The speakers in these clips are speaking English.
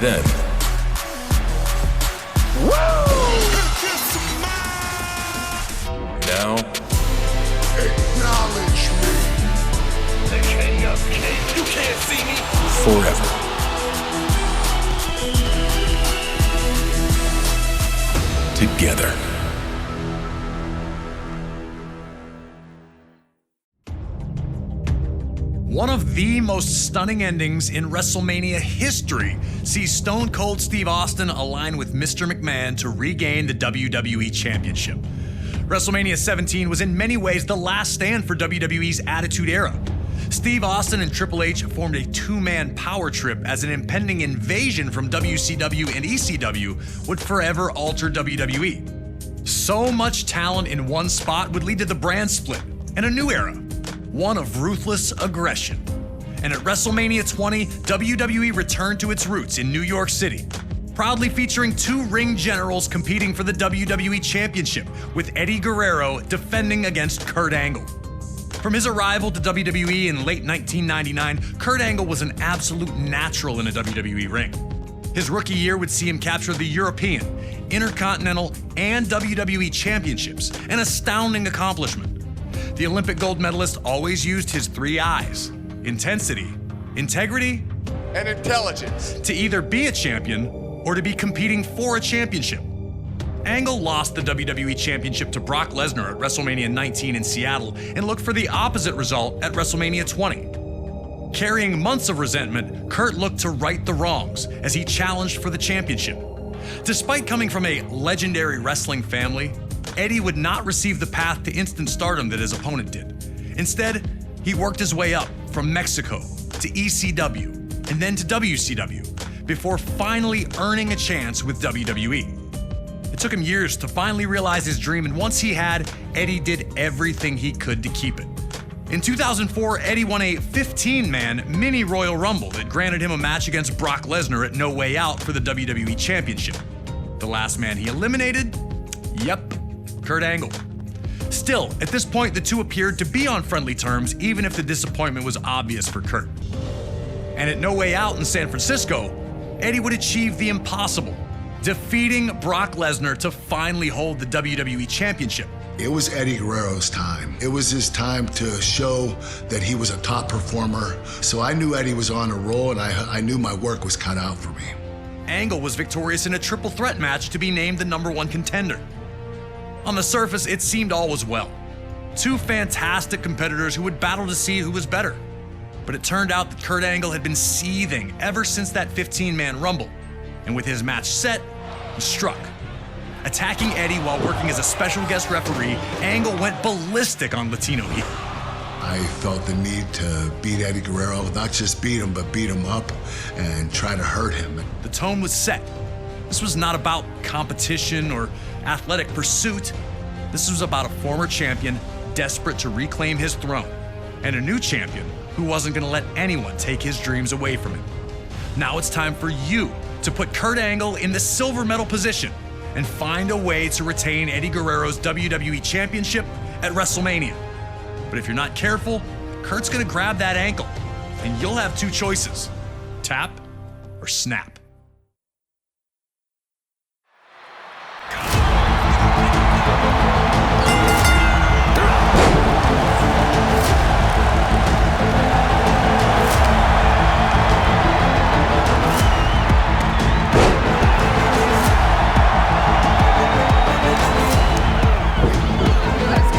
Then, now, acknowledge me. The king of kings. You can't see me. forever. Together. One of the most stunning endings in WrestleMania history sees Stone Cold Steve Austin align with Mr. McMahon to regain the WWE Championship. WrestleMania 17 was in many ways the last stand for WWE's Attitude Era. Steve Austin and Triple H formed a two-man power trip as an impending invasion from WCW and ECW would forever alter WWE. So much talent in one spot would lead to the brand split and a new era, one of ruthless aggression. And at WrestleMania 20, WWE returned to its roots in New York City, proudly featuring two ring generals competing for the WWE Championship, with Eddie Guerrero defending against Kurt Angle. From his arrival to WWE in late 1999, Kurt Angle was an absolute natural in a WWE ring. His rookie year would see him capture the European, Intercontinental, and WWE Championships, an astounding accomplishment. The Olympic gold medalist always used his three I's: intensity, integrity, And intelligence. to either be a champion or to be competing for a championship. Angle lost the WWE Championship to Brock Lesnar at WrestleMania 19 in Seattle and looked for the opposite result at WrestleMania 20. Carrying months of resentment, Kurt looked to right the wrongs as he challenged for the championship. Despite coming from a legendary wrestling family, Eddie would not receive the path to instant stardom that his opponent did. Instead, he worked his way up from Mexico to ECW and then to WCW before finally earning a chance with WWE. It took him years to finally realize his dream, and once he had, Eddie did everything he could to keep it. In 2004, Eddie won a 15-man mini Royal Rumble that granted him a match against Brock Lesnar at No Way Out for the WWE Championship. The last man he eliminated? Yep, Kurt Angle. Still, at this point, the two appeared to be on friendly terms, even if the disappointment was obvious for Kurt. And at No Way Out in San Francisco, Eddie would achieve the impossible, defeating Brock Lesnar to finally hold the WWE Championship. It was Eddie Guerrero's time. It was his time to show that he was a top performer. So I knew Eddie was on a roll, and I knew my work was cut out for me. Angle was victorious in a triple threat match to be named the #1 contender. On the surface, it seemed all was well. Two fantastic competitors who would battle to see who was better. But it turned out that Kurt Angle had been seething ever since that 15-man Rumble. And with his match set, he struck. Attacking Eddie while working as a special guest referee, Angle went ballistic on Latino Heat. I felt the need to beat Eddie Guerrero, not just beat him, but beat him up and try to hurt him. The tone was set. This was not about competition or athletic pursuit. This was about a former champion desperate to reclaim his throne, and a new champion who wasn't going to let anyone take his dreams away from him. Now it's time for you to put Kurt Angle in the silver medal position and find a way to retain Eddie Guerrero's WWE Championship at WrestleMania. But if you're not careful, Kurt's gonna grab that ankle, and you'll have two choices: tap or snap.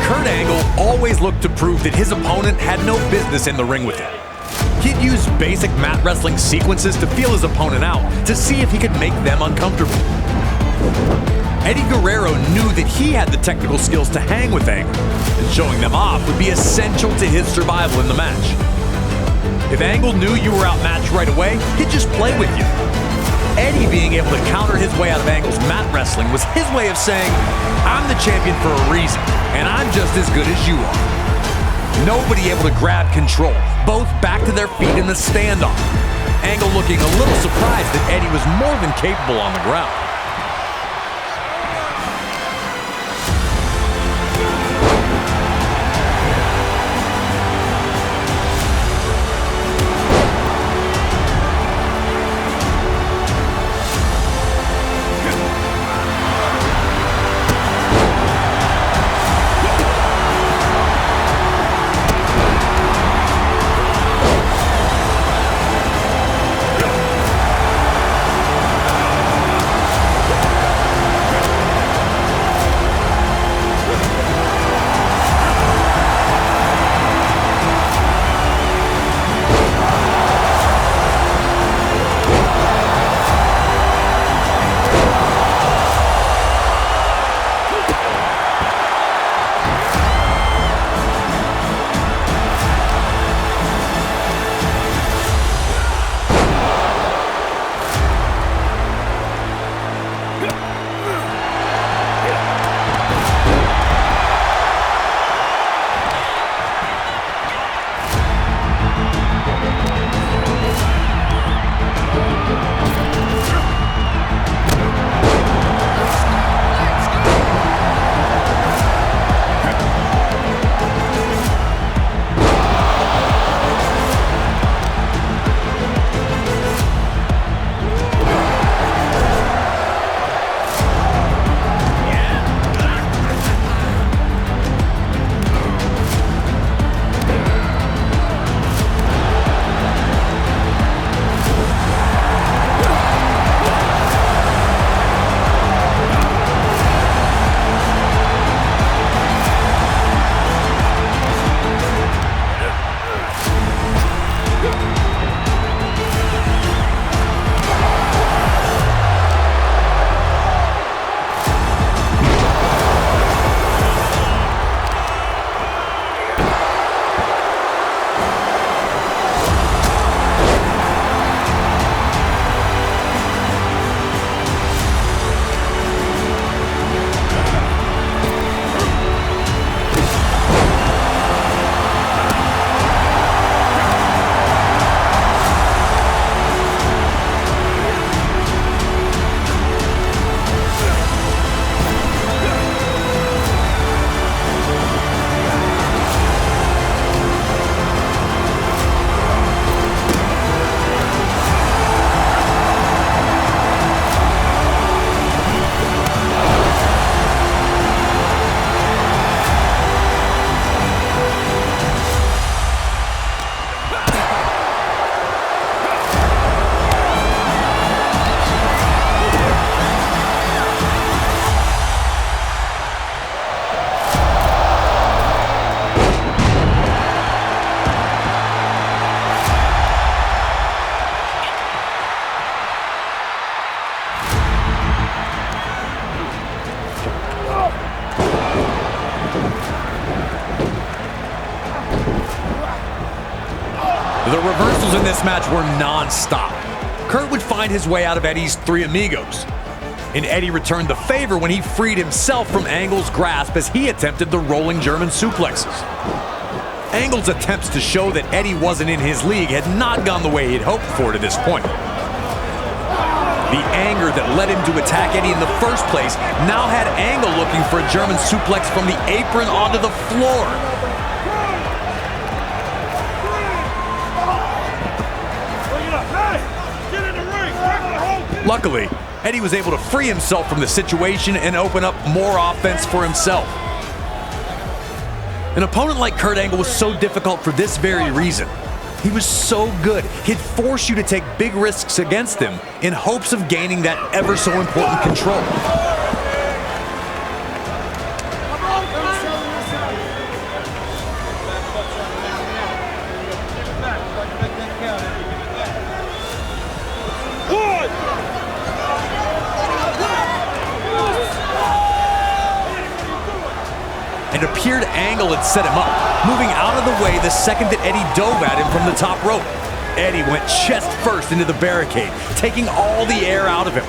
Kurt Angle always looked to prove that his opponent had no business in the ring with him. He'd use basic mat wrestling sequences to feel his opponent out, to see if he could make them uncomfortable. Eddie Guerrero knew that he had the technical skills to hang with Angle, and showing them off would be essential to his survival in the match. If Angle knew you were outmatched right away, he'd just play with you. Eddie being able to counter his way out of Angle's mat wrestling was his way of saying, I'm the champion for a reason, and I'm just as good as you are. Nobody able to grab control, both back to their feet in the standoff. Angle looking a little surprised that Eddie was more than capable on the ground. The reversals in this match were non-stop. Kurt would find his way out of Eddie's three amigos, and Eddie returned the favor when he freed himself from Angle's grasp as he attempted the rolling German suplexes. Angle's attempts to show that Eddie wasn't in his league had not gone the way he'd hoped for to this point. The anger that led him to attack Eddie in the first place now had Angle looking for a German suplex from the apron onto the floor. Luckily, Eddie was able to free himself from the situation and open up more offense for himself. An opponent like Kurt Angle was so difficult for this very reason. He was so good, he'd force you to take big risks against him in hopes of gaining that ever so important control. It appeared Angle had set him up, moving out of the way the second that Eddie dove at him from the top rope. Eddie went chest first into the barricade, taking all the air out of him.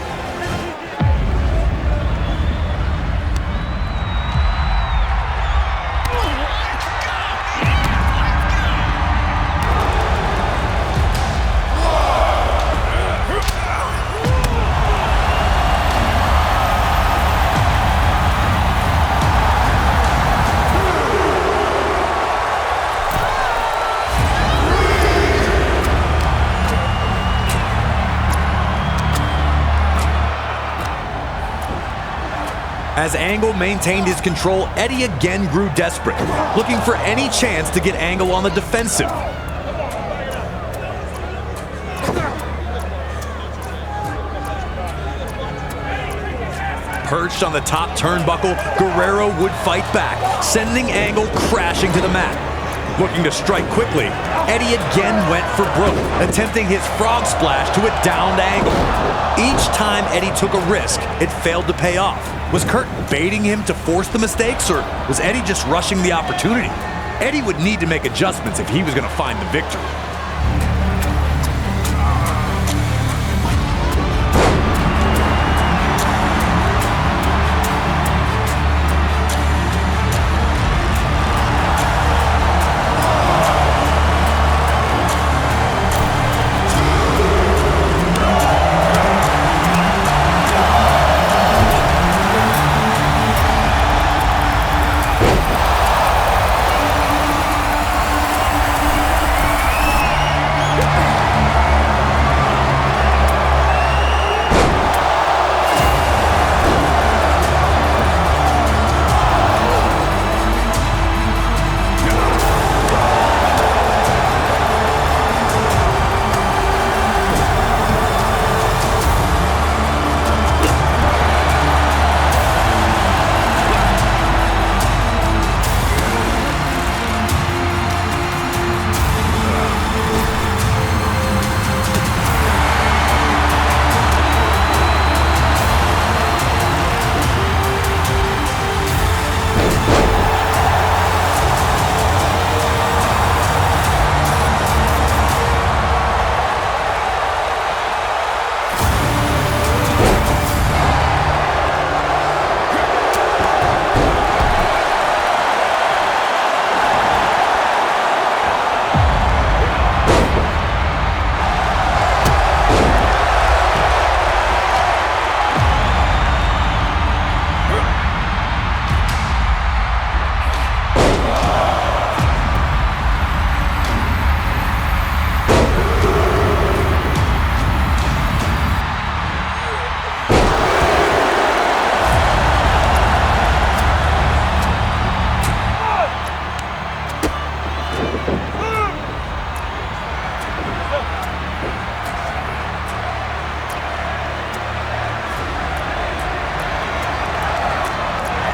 As Angle maintained his control, Eddie again grew desperate, looking for any chance to get Angle on the defensive. Perched on the top turnbuckle, Guerrero would fight back, sending Angle crashing to the mat. Looking to strike quickly, Eddie again went for broke, attempting his frog splash to a downed Angle. Each time Eddie took a risk, it failed to pay off. Was Kurt baiting him to force the mistakes, or was Eddie just rushing the opportunity? Eddie would need to make adjustments if he was going to find the victory.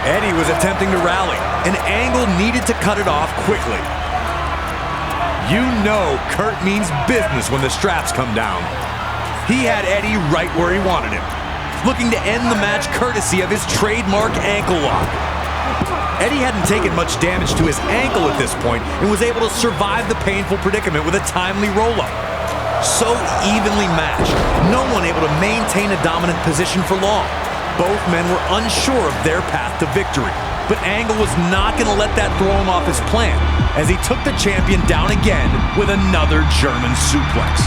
Eddie was attempting to rally, and Angle needed to cut it off quickly. You know Kurt means business when the straps come down. He had Eddie right where he wanted him, looking to end the match courtesy of his trademark ankle lock. Eddie hadn't taken much damage to his ankle at this point and was able to survive the painful predicament with a timely roll-up. So evenly matched, no one able to maintain a dominant position for long. Both men were unsure of their path to victory, but Angle was not going to let that throw him off his plan, as he took the champion down again with another German suplex.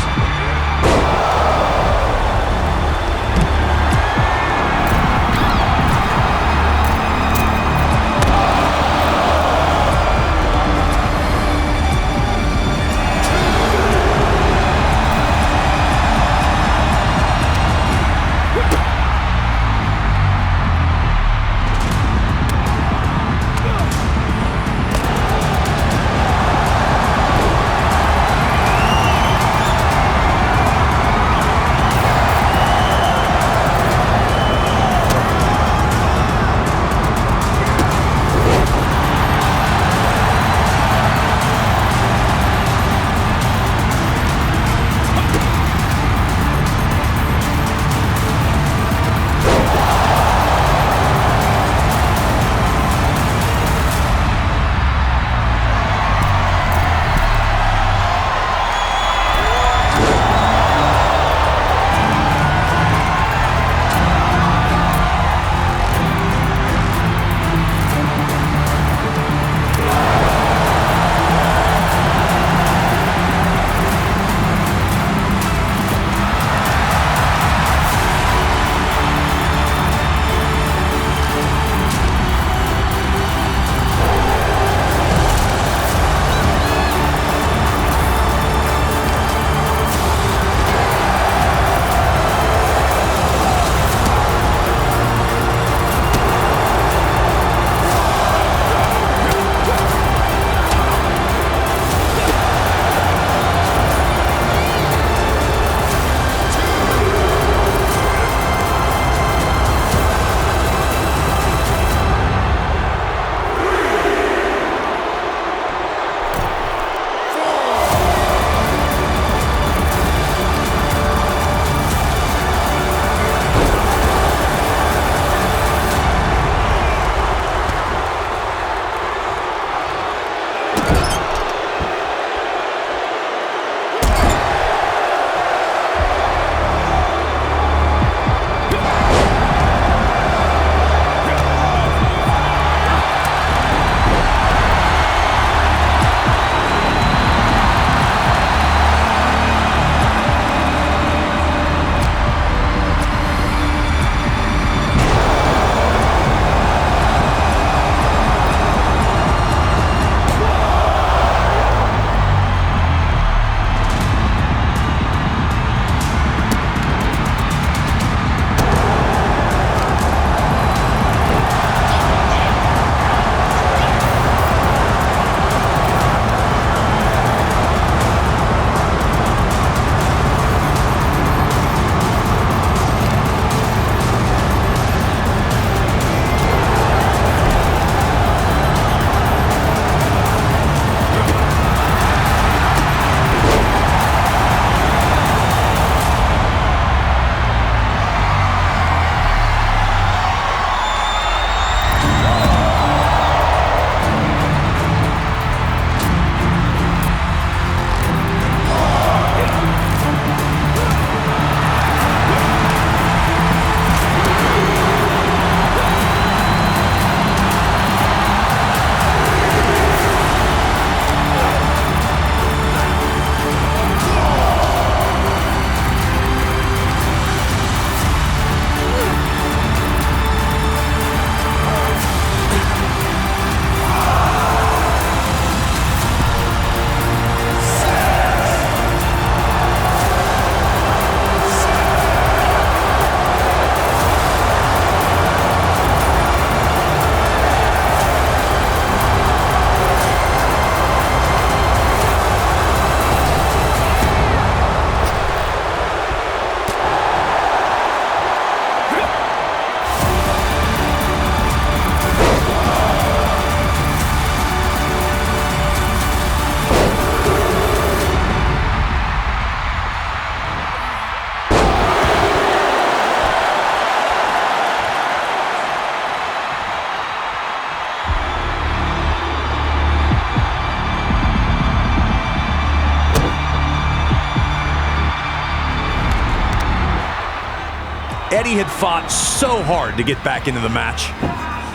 Eddie had fought so hard to get back into the match,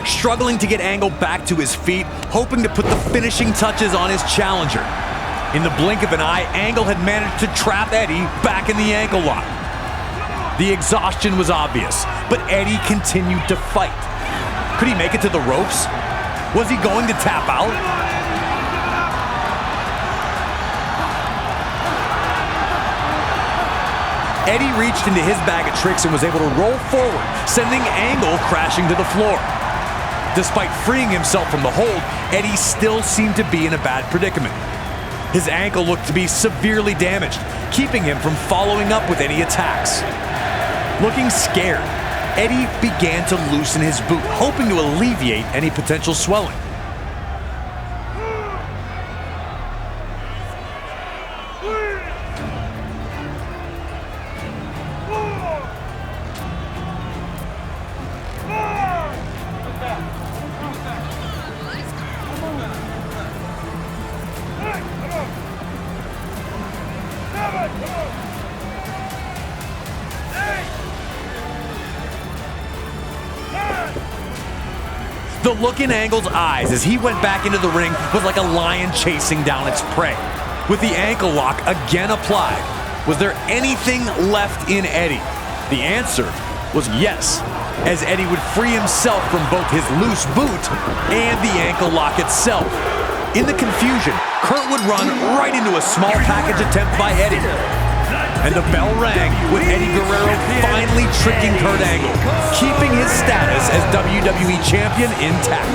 struggling to get Angle back to his feet, hoping to put the finishing touches on his challenger. In the blink of an eye, Angle had managed to trap Eddie back in the ankle lock. The exhaustion was obvious, but Eddie continued to fight. Could he make it to the ropes? Was he going to tap out? Eddie reached into his bag of tricks and was able to roll forward, sending Angle crashing to the floor. Despite freeing himself from the hold, Eddie still seemed to be in a bad predicament. His ankle looked to be severely damaged, keeping him from following up with any attacks. Looking scared, Eddie began to loosen his boot, hoping to alleviate any potential swelling. The look in Angle's eyes as he went back into the ring was like a lion chasing down its prey. With the ankle lock again applied, was there anything left in Eddie? The answer was yes, as Eddie would free himself from both his loose boot and the ankle lock itself. In the confusion, Kurt would run right into a small package attempt by Eddie. And the bell rang with Eddie Guerrero finally tricking Kurt Angle, keeping his status as WWE Champion intact.